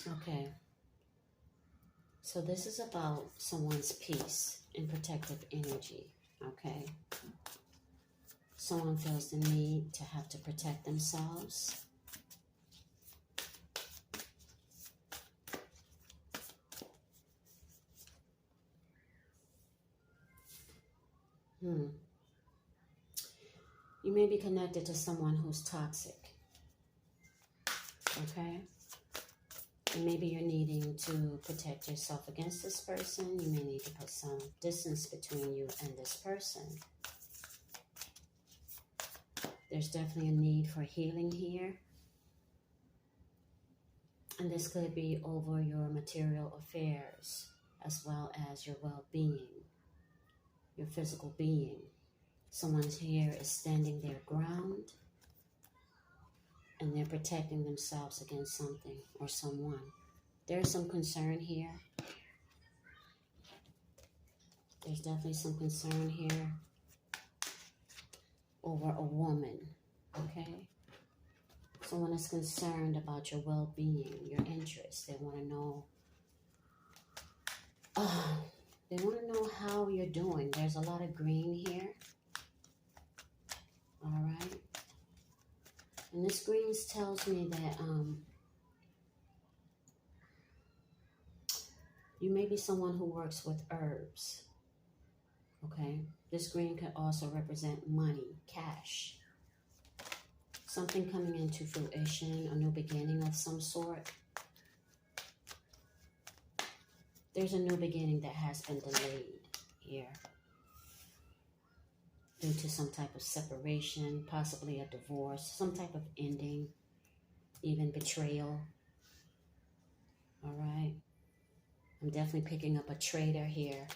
Okay, so this is about someone's peace and protective energy. Okay, someone feels the need to have to protect themselves. Hmm. You may be connected to someone who's toxic. Okay, and maybe you're needing to protect yourself against this person. You may need to put some distance between you and this person. There's definitely a need for healing here. And this could be over your material affairs as well as your well-being, your physical being. Someone's here is standing their ground and they're protecting themselves against something or someone. There's some concern here. There's definitely some concern here over a woman, okay? Someone is concerned about your well-being, your interests. They want to know, how you're doing. There's a lot of green here, all right? And this greens tells me that you may be someone who works with herbs, okay? This green could also represent money, cash, something coming into fruition, a new beginning of some sort. There's a new beginning that has been delayed here due to some type of separation, possibly a divorce, some type of ending, even betrayal. All right. I'm definitely picking up a traitor here,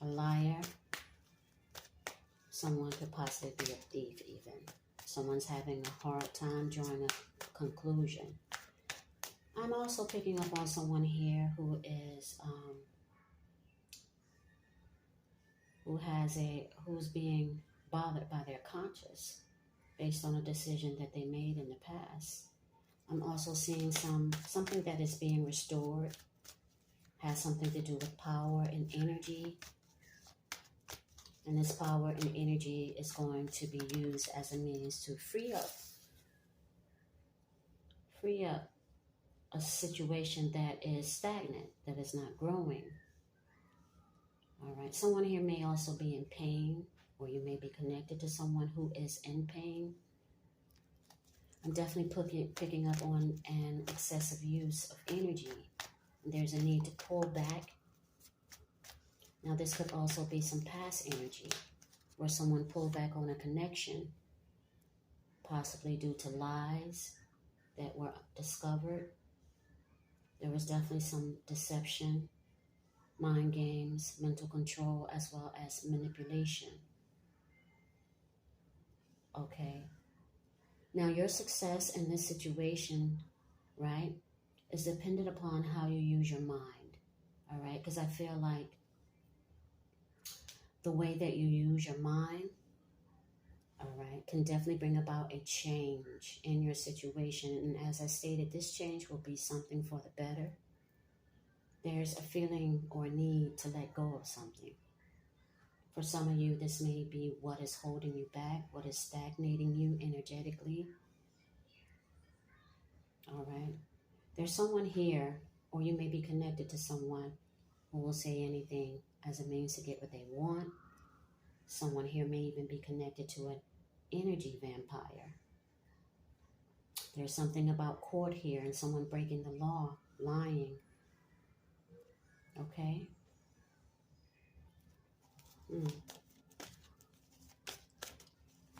a liar. Someone could possibly be a thief even. Someone's having a hard time drawing a conclusion. I'm also picking up on someone here who is who's being bothered by their conscience based on a decision that they made in the past. I'm also seeing something that is being restored, has something to do with power and energy. And this power and energy is going to be used as a means to free up a situation that is stagnant, that is not growing. All right, someone here may also be in pain, or you may be connected to someone who is in pain. I'm definitely picking up on an excessive use of energy. There's a need to pull back. Now, this could also be some past energy, where someone pulled back on a connection, possibly due to lies that were discovered. There was definitely some deception, mind games, mental control, as well as manipulation. Okay. Now, your success in this situation, right, is dependent upon how you use your mind. All right. Because I feel like the way that you use your mind, all right, can definitely bring about a change in your situation. And as I stated, this change will be something for the better. There's a feeling or need to let go of something. For some of you, this may be what is holding you back, what is stagnating you energetically. All right. There's someone here, or you may be connected to someone who will say anything as a means to get what they want. Someone here may even be connected to an energy vampire. There's something about court here and someone breaking the law, lying. Okay?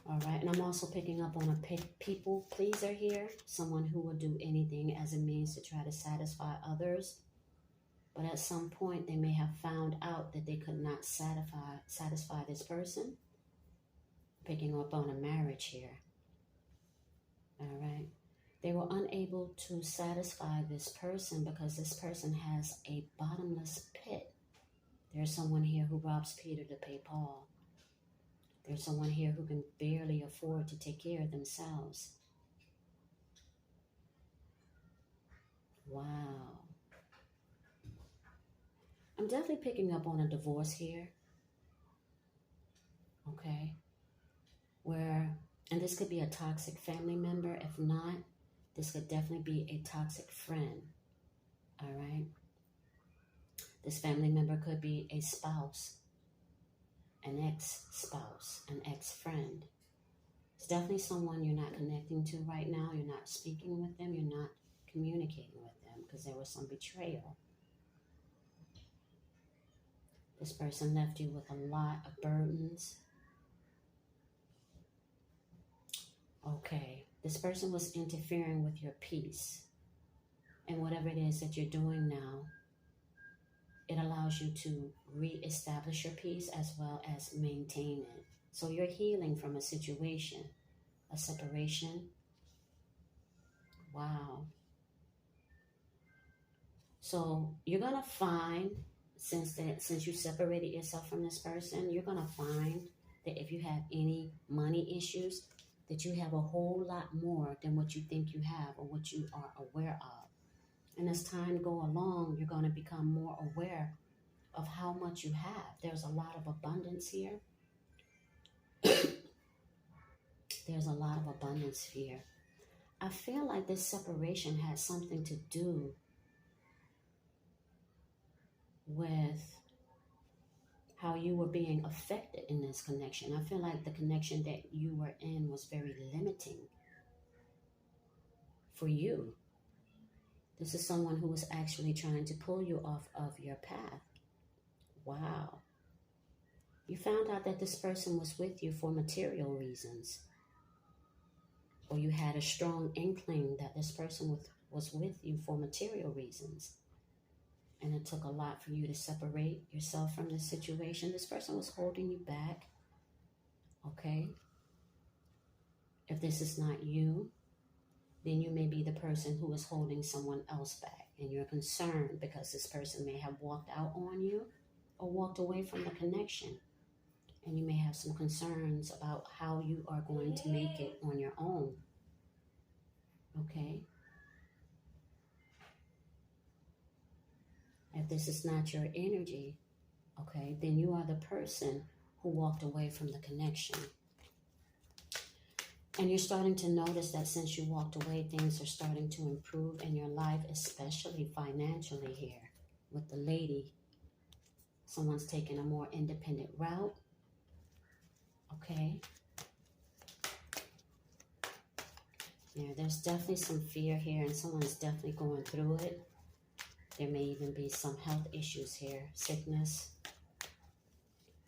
All right, and I'm also picking up on a people pleaser here. Someone who will do anything as a means to try to satisfy others. But at some point, they may have found out that they could not satisfy this person. Picking up on a marriage here. All right. They were unable to satisfy this person because this person has a bottomless pit. There's someone here who robs Peter to pay Paul. There's someone here who can barely afford to take care of themselves. Wow. I'm definitely picking up on a divorce here. Okay. Where, and this could be a toxic family member. If not, this could definitely be a toxic friend. All right. This family member could be a spouse, an ex-spouse, an ex-friend. It's definitely someone you're not connecting to right now. You're not speaking with them. You're not communicating with them because there was some betrayal. This person left you with a lot of burdens. Okay. This person was interfering with your peace. And whatever it is that you're doing now, it allows you to reestablish your peace as well as maintain it. So you're healing from a situation, a separation. Wow. So you're gonna find, since you separated yourself from this person, you're gonna find that if you have any money issues, that you have a whole lot more than what you think you have or what you are aware of. And as time go along, you're going to become more aware of how much you have. There's a lot of abundance here. There's a lot of abundance here. I feel like this separation had something to do with how you were being affected in this connection. I feel like the connection that you were in was very limiting for you. This is someone who was actually trying to pull you off of your path. Wow. You found out that this person was with you for material reasons. Or you had a strong inkling that this person was with you for material reasons. And it took a lot for you to separate yourself from this situation. This person was holding you back. Okay? If this is not you, then you may be the person who is holding someone else back. And you're concerned because this person may have walked out on you or walked away from the connection. And you may have some concerns about how you are going to make it on your own. Okay? If this is not your energy, okay, then you are the person who walked away from the connection. And you're starting to notice that since you walked away, things are starting to improve in your life, especially financially here with the lady. Someone's taking a more independent route. Okay? Yeah, there's definitely some fear here, and someone's definitely going through it. There may even be some health issues here, sickness.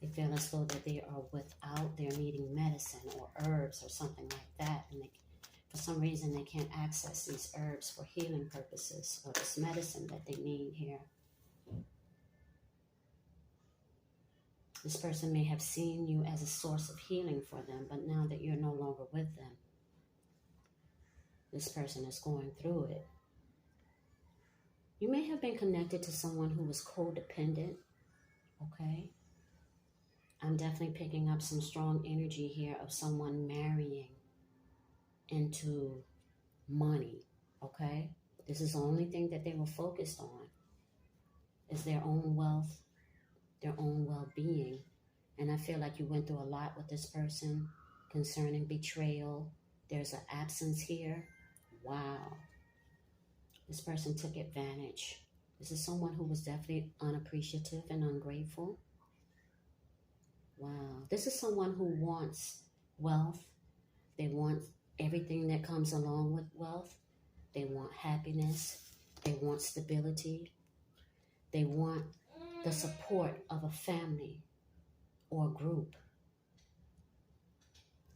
They feel as though that they are without, they're needing medicine or herbs or something like that. And for some reason, they can't access these herbs for healing purposes or this medicine that they need here. This person may have seen you as a source of healing for them, but now that you're no longer with them, this person is going through it. You may have been connected to someone who was codependent, okay? I'm definitely picking up some strong energy here of someone marrying into money, okay? This is the only thing that they were focused on, is their own wealth, their own well-being. And I feel like you went through a lot with this person concerning betrayal. There's an absence here. Wow. This person took advantage. This is someone who was definitely unappreciative and ungrateful. Wow. This is someone who wants wealth. They want everything that comes along with wealth. They want happiness. They want stability. They want the support of a family or a group.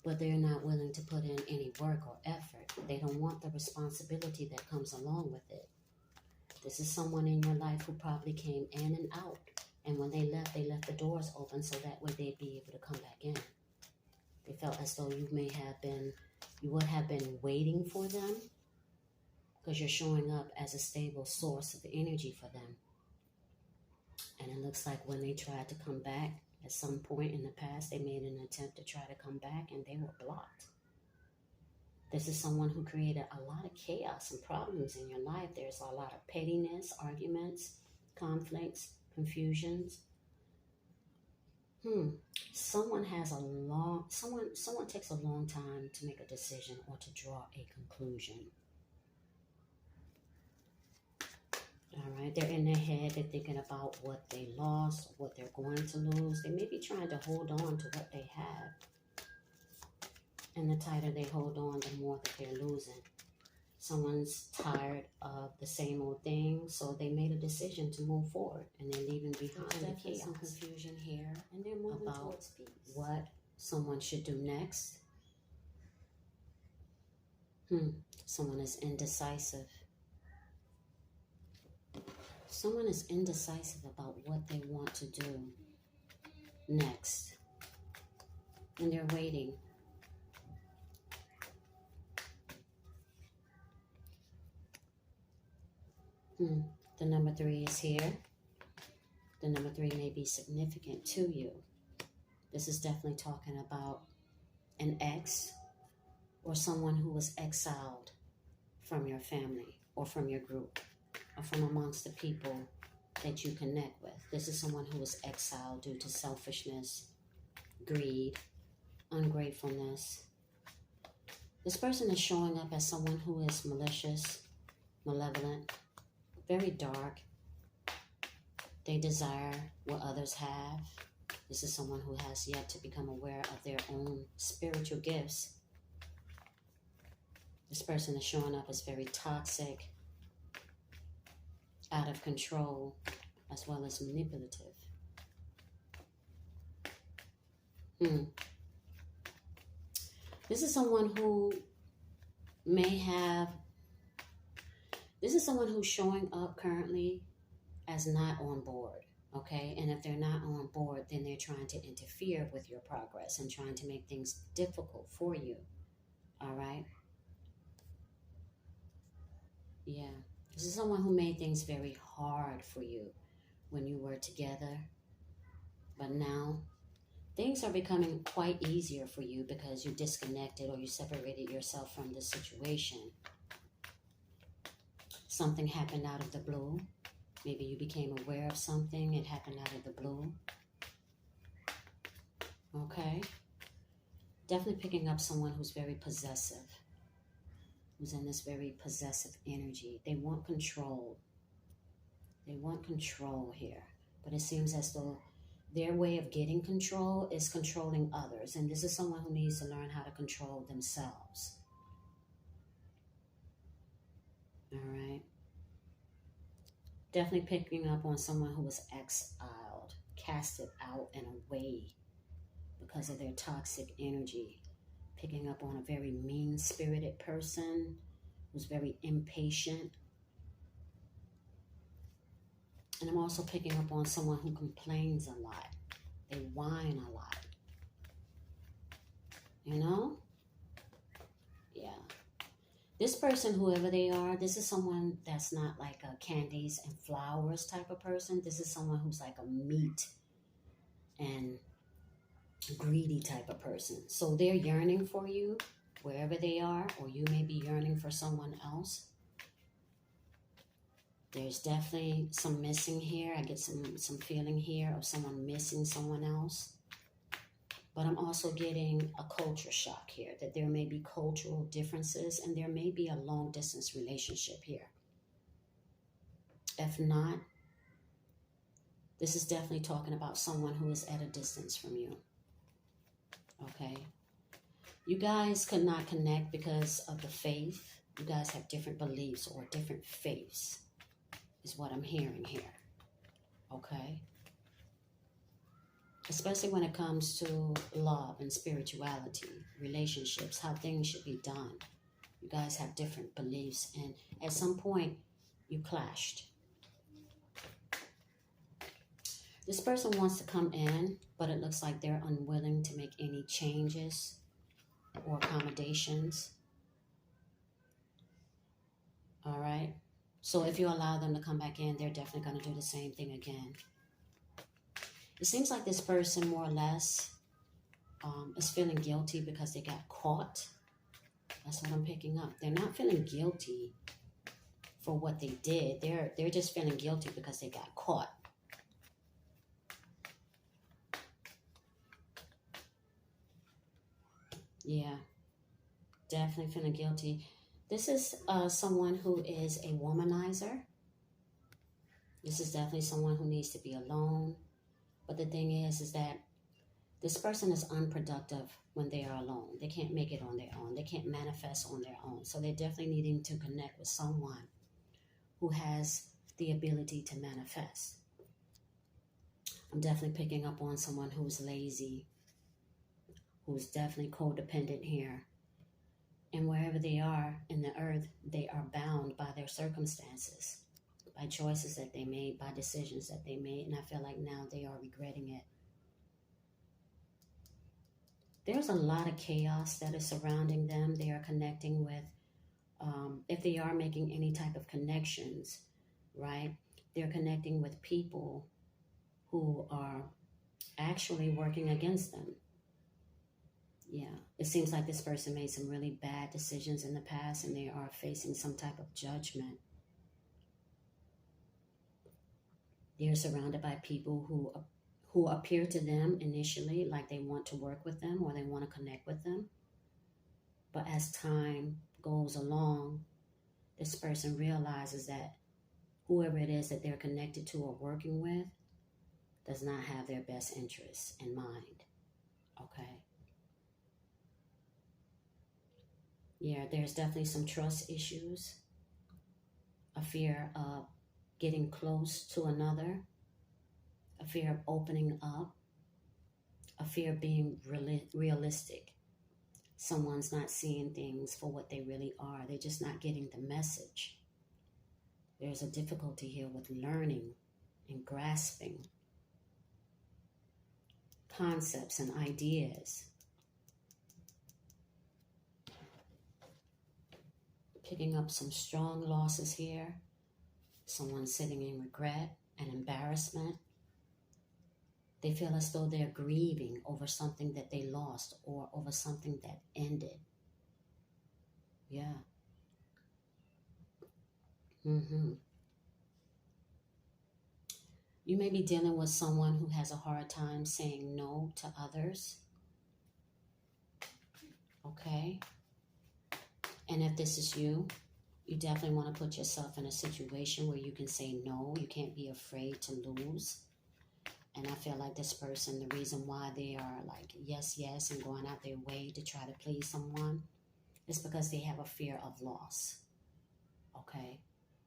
But they're not willing to put in any work or effort. They don't want the responsibility that comes along with it. This is someone in your life who probably came in and out. And when they left the doors open so that way they'd be able to come back in. They felt as though you would have been waiting for them because you're showing up as a stable source of energy for them. And it looks like when they tried to come back at some point in the past, they made an attempt to try to come back and they were blocked. This is someone who created a lot of chaos and problems in your life. There's a lot of pettiness, arguments, conflicts, confusions. Someone has a long someone takes a long time to make a decision or to draw a conclusion. All right, they're in their head, they're thinking about what they lost, what they're going to lose. They may be trying to hold on to what they have. And the tighter they hold on, the more that they're losing. Someone's tired of the same old thing, so they made a decision to move forward, and they're leaving behind the chaos. Some confusion here, and they're moving about towards peace. What someone should do next. Someone is indecisive. Someone is indecisive about what they want to do next, and they're waiting. The number 3 is here. The number 3 may be significant to you. This is definitely talking about an ex or someone who was exiled from your family or from your group or from amongst the people that you connect with. This is someone who was exiled due to selfishness, greed, ungratefulness. This person is showing up as someone who is malicious, malevolent, very dark. They desire what others have. This is someone who has yet to become aware of their own spiritual gifts. This person is showing up as very toxic, out of control, as well as manipulative. This is someone who may have This is someone who's showing up currently as not on board, okay? And if they're not on board, then they're trying to interfere with your progress and trying to make things difficult for you, all right? Yeah. This is someone who made things very hard for you when you were together. But now, things are becoming quite easier for you because you disconnected or you separated yourself from the situation. Something happened out of the blue. Maybe you became aware of something. It happened out of the blue. Okay? Definitely picking up someone who's very possessive. Who's in this very possessive energy. They want control. They want control here. But it seems as though their way of getting control is controlling others. And this is someone who needs to learn how to control themselves. All right. Definitely picking up on someone who was exiled, casted out and away because of their toxic energy. Picking up on a very mean-spirited person who's very impatient. And I'm also picking up on someone who complains a lot. They whine a lot. You know? Yeah. This person, whoever they are, this is someone that's not like a candies and flowers type of person. This is someone who's like a meat and greedy type of person. So they're yearning for you wherever they are, or you may be yearning for someone else. There's definitely some missing here. I get some feeling here of someone missing someone else. But I'm also getting a culture shock here, that there may be cultural differences and there may be a long distance relationship here. If not, this is definitely talking about someone who is at a distance from you. Okay? You guys could not connect because of the faith. You guys have different beliefs or different faiths, is what I'm hearing here. Okay? Especially when it comes to love and spirituality, relationships, how things should be done. You guys have different beliefs, and at some point, you clashed. This person wants to come in, but it looks like they're unwilling to make any changes or accommodations. All right? So if you allow them to come back in, they're definitely going to do the same thing again. It seems like this person, more or less, is feeling guilty because they got caught. That's what I'm picking up. They're not feeling guilty for what they did. They're just feeling guilty because they got caught. Yeah, definitely feeling guilty. This is someone who is a womanizer. This is definitely someone who needs to be alone. But the thing is that this person is unproductive when they are alone. They can't make it on their own. They can't manifest on their own. So they're definitely needing to connect with someone who has the ability to manifest. I'm definitely picking up on someone who's lazy, who's definitely codependent here. And wherever they are in the earth, they are bound by their circumstances, by choices that they made, by decisions that they made. And I feel like now they are regretting it. There's a lot of chaos that is surrounding them. They are connecting with, if they are making any type of connections, right? They're connecting with people who are actually working against them. Yeah, it seems like this person made some really bad decisions in the past and they are facing some type of judgment. They're surrounded by people who appear to them initially like they want to work with them or they want to connect with them. But as time goes along, this person realizes that whoever it is that they're connected to or working with does not have their best interests in mind. Okay. Yeah, there's definitely some trust issues, a fear of getting close to another, a fear of opening up, a fear of being realistic. Someone's not seeing things for what they really are. They're just not getting the message. There's a difficulty here with learning and grasping concepts and ideas. Picking up some strong losses here. Someone sitting in regret and embarrassment. They feel as though they're grieving over something that they lost or over something that ended. Yeah. You may be dealing with someone who has a hard time saying no to others. Okay. And if this is you, you definitely want to put yourself in a situation where you can say no. You can't be afraid to lose. And I feel like this person, the reason why they are like yes, yes, and going out their way to try to please someone is because they have a fear of loss. Okay?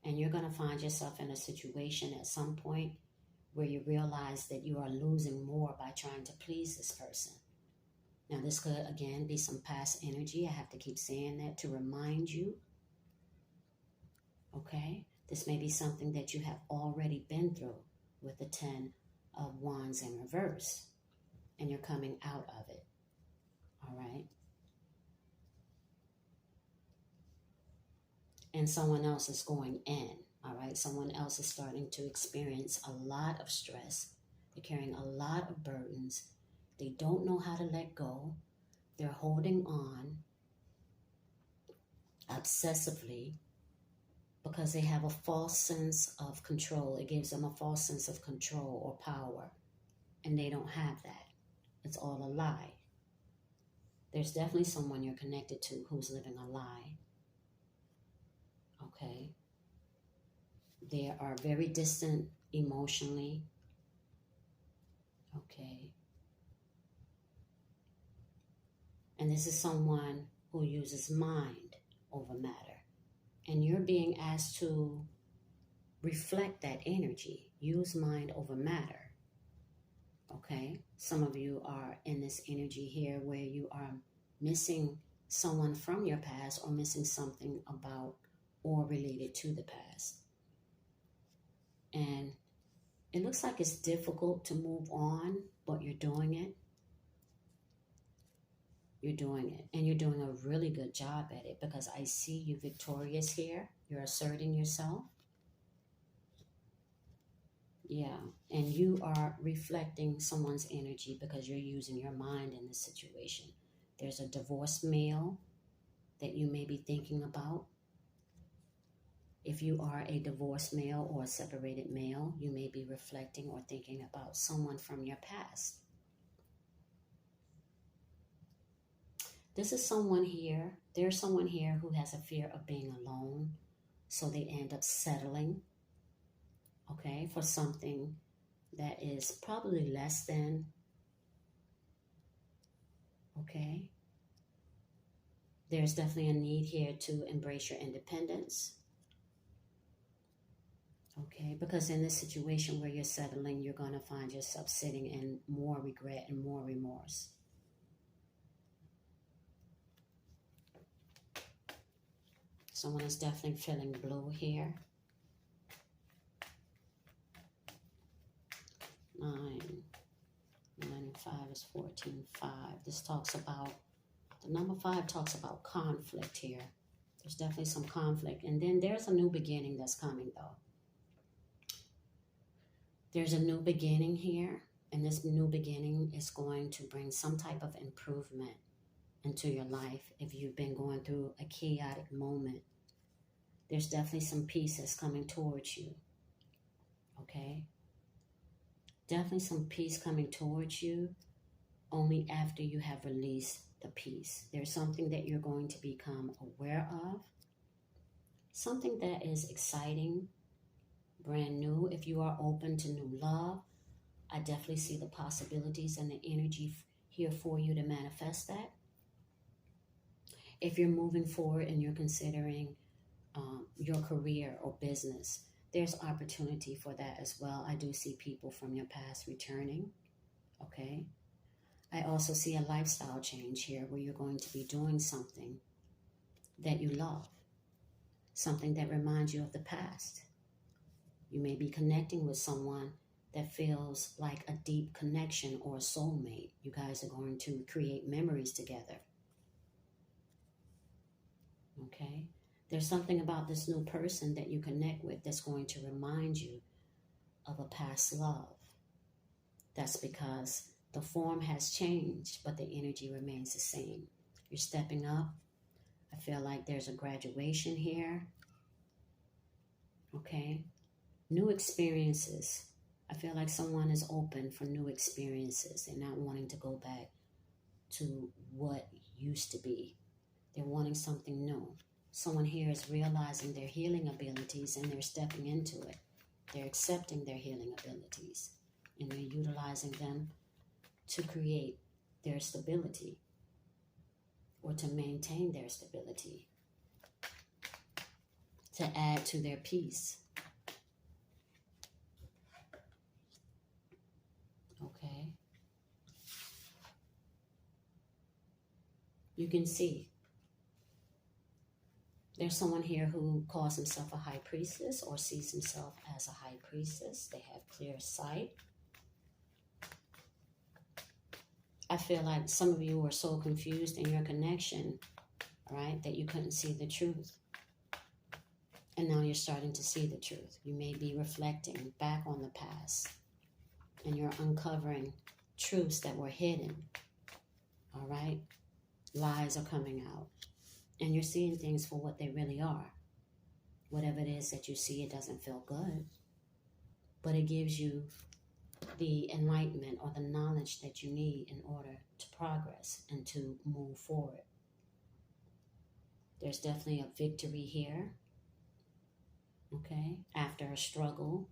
And you're going to find yourself in a situation at some point where you realize that you are losing more by trying to please this person. Now, this could, again, be some past energy. I have to keep saying that to remind you. Okay? This may be something that you have already been through with the 10 of Wands in reverse. And you're coming out of it. All right? And someone else is going in. All right? Someone else is starting to experience a lot of stress. They're carrying a lot of burdens. They don't know how to let go. They're holding on obsessively because they have a false sense of control. It gives them a false sense of control or power. And they don't have that. It's all a lie. There's definitely someone you're connected to who's living a lie. Okay? They are very distant emotionally. Okay? And this is someone who uses mind over matter. And you're being asked to reflect that energy. Use mind over matter. Okay? Some of you are in this energy here where you are missing someone from your past or missing something about or related to the past. And it looks like it's difficult to move on, but you're doing it. You're doing it. And you're doing a really good job at it because I see you victorious here. You're asserting yourself. Yeah. And you are reflecting someone's energy because you're using your mind in this situation. There's a divorced male that you may be thinking about. If you are a divorced male or a separated male, you may be reflecting or thinking about someone from your past. This is someone here. There's someone here who has a fear of being alone, so they end up settling, okay, for something that is probably less than, okay. There's definitely a need here to embrace your independence, okay, because in this situation where you're settling, you're going to find yourself sitting in more regret and more remorse. Someone is definitely feeling blue here. 9 and 5 is 14, 5. This talks about, the number 5 talks about conflict here. There's definitely some conflict. And then there's a new beginning that's coming, though. There's a new beginning here. And this new beginning is going to bring some type of improvement into your life. If you've been going through a chaotic moment, there's definitely some peace that's coming towards you. Okay? Definitely some peace coming towards you only after you have released the peace. There's something that you're going to become aware of. Something that is exciting, brand new. If you are open to new love, I definitely see the possibilities and the energy here for you to manifest that. If you're moving forward and you're considering your career or business, there's opportunity for that as well. I do see people from your past returning, okay? I also see a lifestyle change here where you're going to be doing something that you love, something that reminds you of the past. You may be connecting with someone that feels like a deep connection or a soulmate. You guys are going to create memories together, okay? There's something about this new person that you connect with that's going to remind you of a past love. That's because the form has changed, but the energy remains the same. You're stepping up. I feel like there's a graduation here. Okay? New experiences. I feel like someone is open for new experiences. They're not wanting to go back to what used to be. They're wanting something new. Someone here is realizing their healing abilities and they're stepping into it. They're accepting their healing abilities and they're utilizing them to create their stability or to maintain their stability, to add to their peace. Okay? You can see there's someone here who calls himself a high priestess or sees himself as a high priestess. They have clear sight. I feel like some of you were so confused in your connection, right, that you couldn't see the truth. And now you're starting to see the truth. You may be reflecting back on the past and you're uncovering truths that were hidden, all right? Lies are coming out. And you're seeing things for what they really are. Whatever it is that you see, it doesn't feel good. But it gives you the enlightenment or the knowledge that you need in order to progress and to move forward. There's definitely a victory here. Okay? After a struggle,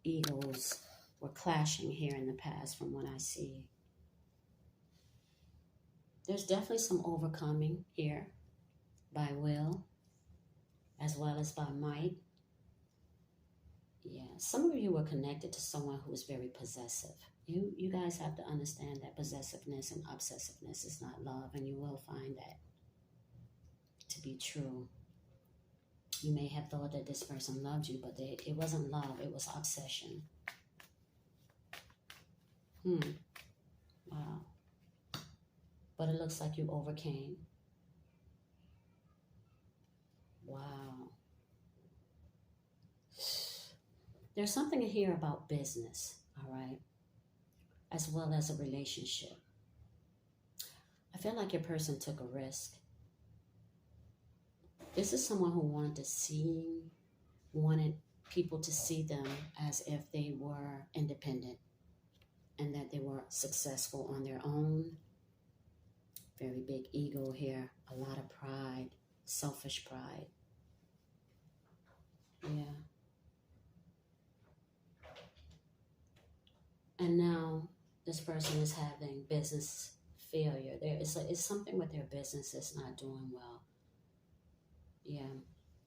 egos were clashing here in the past from what I see. There's definitely some overcoming here by will as well as by might. Yeah, some of you were connected to someone who is very possessive. You guys have to understand that possessiveness and obsessiveness is not love, and you will find that to be true. You may have thought that this person loved you, but it wasn't love, it was obsession. Wow. But it looks like you overcame. Wow. There's something here about business, all right, as well as a relationship. I feel like your person took a risk. This is someone who wanted people to see them as if they were independent and that they were successful on their own. Very big ego here, a lot of pride, selfish pride. Yeah. And now this person is having business failure. It's something with their business that's not doing well. Yeah.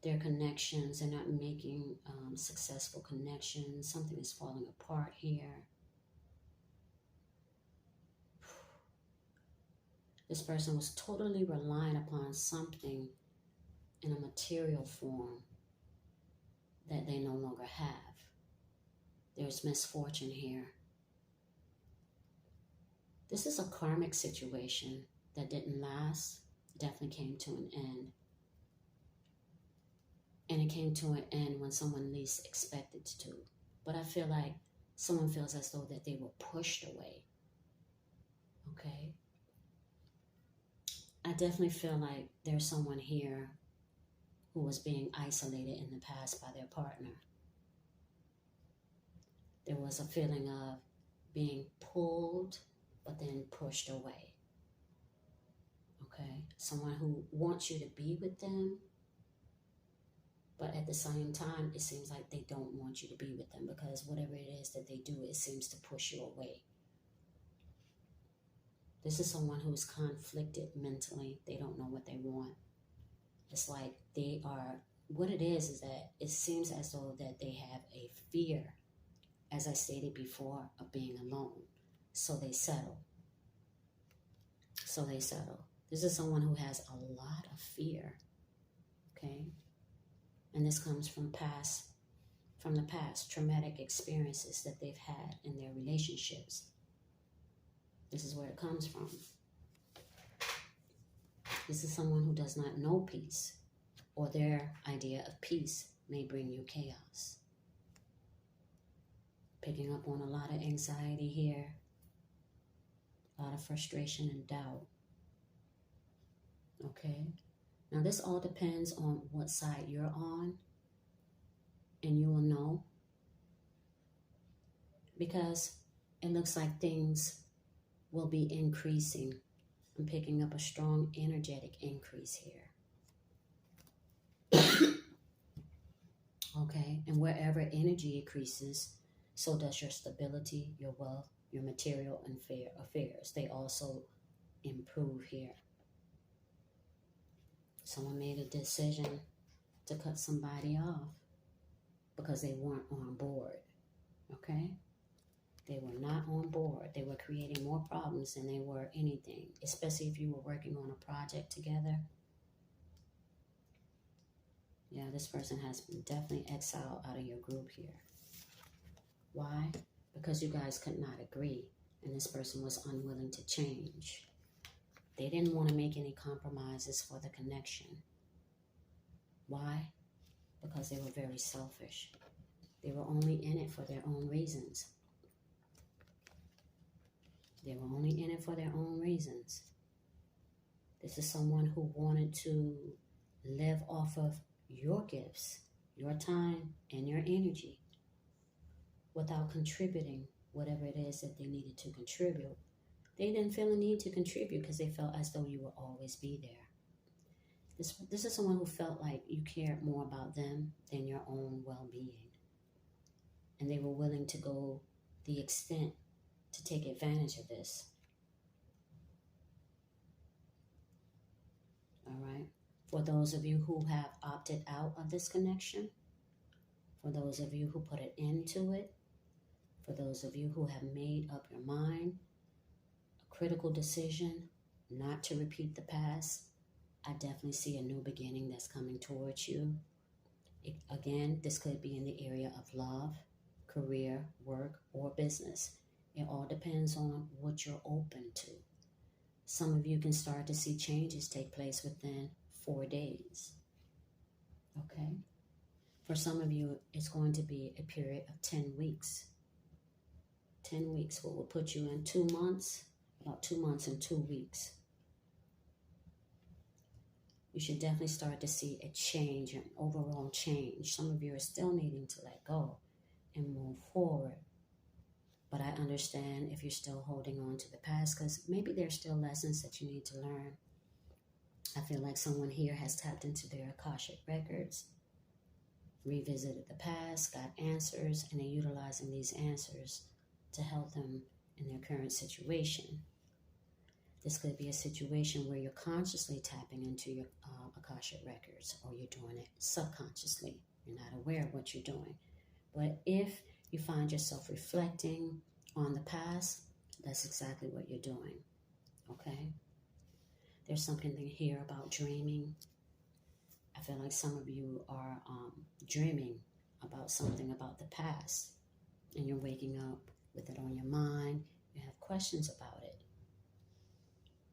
Their connections, they're not making successful connections. Something is falling apart here. This person was totally relying upon something in a material form that they no longer have. There's misfortune here. This is a karmic situation that didn't last, definitely came to an end. And it came to an end when someone least expected to. But I feel like someone feels as though that they were pushed away. Okay? I definitely feel like there's someone here who was being isolated in the past by their partner. There was a feeling of being pulled, but then pushed away. Okay? Someone who wants you to be with them, but at the same time, it seems like they don't want you to be with them because whatever it is that they do, it seems to push you away. This is someone who's conflicted mentally. They don't know what they want. It's like they are, what it is that it seems as though that they have a fear, as I stated before, of being alone. So they settle. So they settle. This is someone who has a lot of fear. Okay? And this comes from the past, traumatic experiences that they've had in their relationships. This is where it comes from. This is someone who does not know peace, or their idea of peace may bring you chaos. Picking up on a lot of anxiety here, a lot of frustration and doubt. Okay? Now this all depends on what side you're on, and you will know, because it looks like things will be increasing. I'm picking up a strong energetic increase here. Okay, and wherever energy increases, so does your stability, your wealth, your material and affairs. They also improve here. Someone made a decision to cut somebody off because they weren't on board. Okay? They were not on board. They were creating more problems than they were anything, especially if you were working on a project together. Yeah, this person has been definitely exiled out of your group here. Why? Because you guys could not agree, and this person was unwilling to change. They didn't want to make any compromises for the connection. Why? Because they were very selfish. They were only in it for their own reasons. They were only in it for their own reasons. This is someone who wanted to live off of your gifts, your time, and your energy without contributing whatever it is that they needed to contribute. They didn't feel a need to contribute because they felt as though you would always be there. This is someone who felt like you cared more about them than your own well-being. And they were willing to go the extent to take advantage of this. All right. For those of you who have opted out of this connection, for those of you who put an end to it, for those of you who have made up your mind, a critical decision not to repeat the past, I definitely see a new beginning that's coming towards you. Again, this could be in the area of love, career, work, or business. It all depends on what you're open to. Some of you can start to see changes take place within 4 days. Okay? For some of you, it's going to be a period of 10 weeks. 10 weeks, what will put you in 2 months, about 2 months and 2 weeks. you should definitely start to see a change, an overall change. Some of you are still needing to let go and move forward. But I understand if you're still holding on to the past, because maybe there's still lessons that you need to learn. I feel like someone here has tapped into their Akashic records, revisited the past, got answers, and they're utilizing these answers to help them in their current situation. This could be a situation where you're consciously tapping into your Akashic records, or you're doing it subconsciously. You're not aware of what you're doing. But if you find yourself reflecting on the past, that's exactly what you're doing. Okay? There's something here about dreaming. I feel like some of you are dreaming about something about the past, and you're waking up with it on your mind. You have questions about it.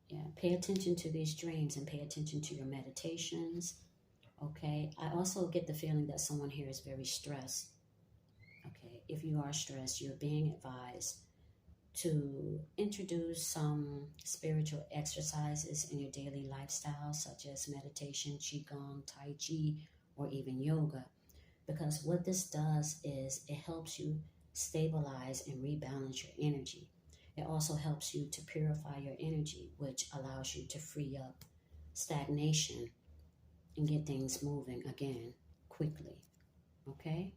Yeah, pay attention to these dreams and pay attention to your meditations. Okay, I also get the feeling that someone here is very stressed. Okay, if you are stressed, you're being advised to introduce some spiritual exercises in your daily lifestyle, such as meditation, qigong, tai chi, or even yoga. Because what this does is it helps you stabilize and rebalance your energy. It also helps you to purify your energy, which allows you to free up stagnation and get things moving again quickly. Okay?